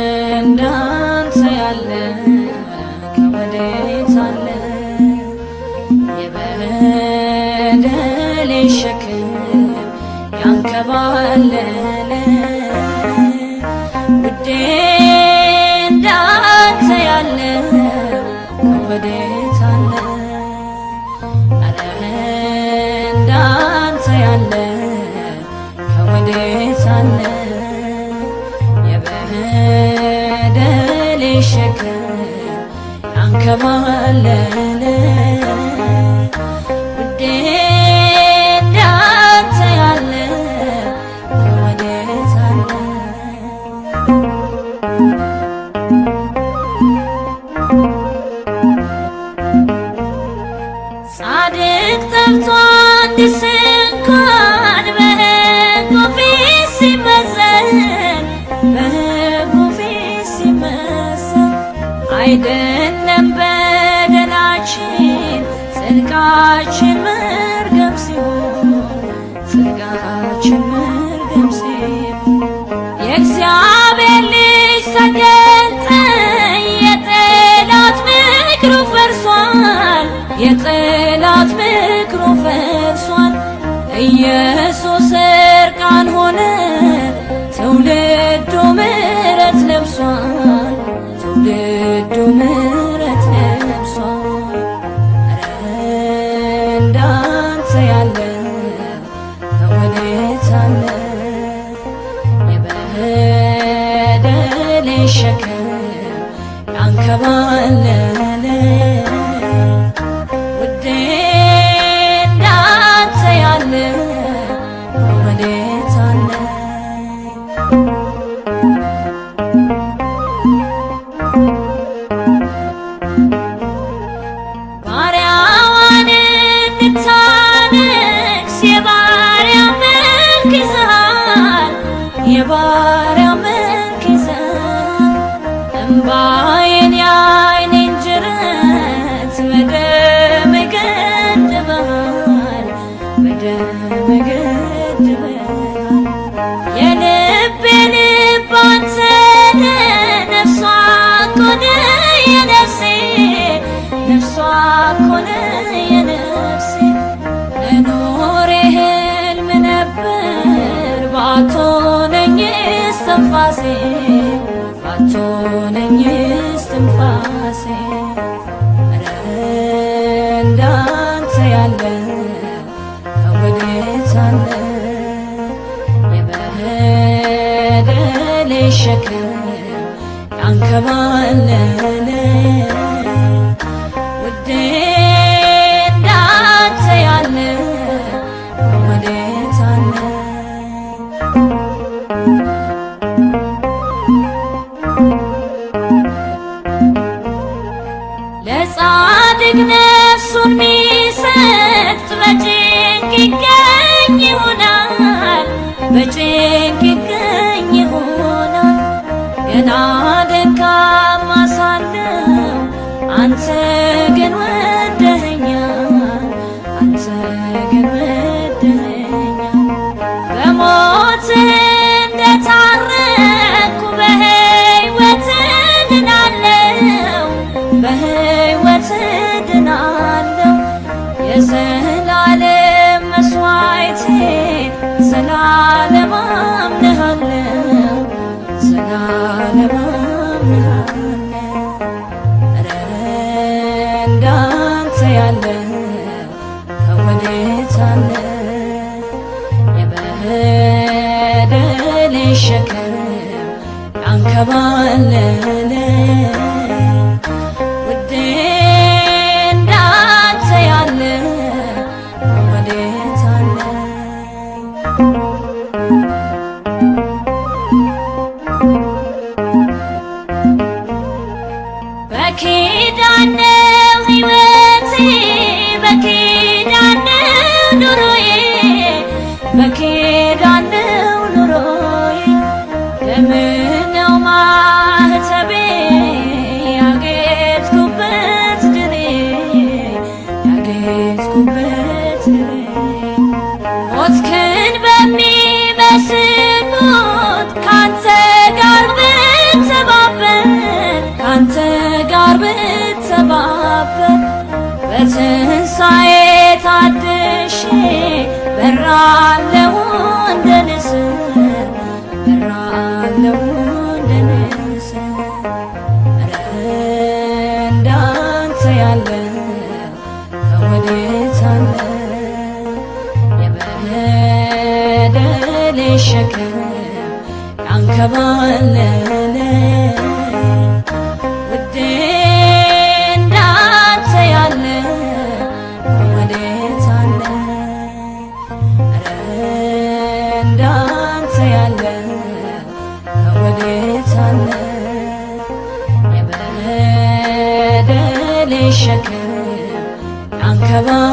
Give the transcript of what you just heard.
እንዳንተ ያለ ከወዴት አለ? የበደሌ ሸክም ያንከባለለ ውዴ እንዳንተ ያለ ከወዴት አለ? ኧረ እንዳንተ ያለ ከወዴት አለ? የበደሌ ሸክም ያንከባለለ ውዴ እንዳንተ ያለ ከወዴት አለ? ጻድቅ ጠፍቶ አንድስ እንኳን በሕጉ ፊት ሲመዘን አይደለም በደላችን ጽድቃችን መርገም ሲሆን የእግዚአብሔር ልጅ ተገልጠ የጠላት ምክሩ ፈርሷል። ኢየሱስ እርቃን ሆነ ትውልዱ ምሕረት ለብሷል። ምሕረት ለብሷል። ኧረ እንዳንተ ያለ ከወዴት አለ? የበደሌ ሸክም ያንከባለለ ውዴ እንዳንተ ያለ ከወዴት አለ? ባሪያዋን እንድታነግስ የባሪያ መልክ ይዘሃል። እምባዬን የዓይኔን ጅረት በደም ገድበሃል። የልቤ ልብ አንተ ነፍሷ እኮ ነህ የነፍሴ መኖሬ ሕልም ነበር ባትሆነኝስ ትንፋሴ ኧረ እንዳንተ ያለ ከወዴት አለ? የበደሌ ሸክም ያንከባለለ ውዴ እንዳንተ ያለ ከወዴት አለ? ለጻድቅ ነፍሱን ሚሰጥ በጭንቅ ይገኝ ይሆናል። ገና ደካማ ሳለሁ አንተ ግን ወደኸኛል። በሞት እንደታረኩ በሕይወት እድናለሁ። የዘላለም መሥዋዕቴ ዘላለም አምንሃለሁ። ኧረ እንዳንተ ያለ ከወዴት አለ? የበደሌ ሸክም ያንከባለለ ውዴ እንዳንተ ያለ ከወዴት አለ? በኪዳ ሳልተባበር በትንሣኤ ታድሼ በራለሁ እንደ ንስር በራለሁ እንደ ንስር። ኧረ እንዳንተ ያለ ከወዴት አለ? የበደሌ ሸክም ያንከባለለ ውዴ እንዳንተ ያለ ከወዴት አለ? ኧረ እንዳንተ ያለ ከወዴት አለ? የበደሌ ሸክም ያንከባለለ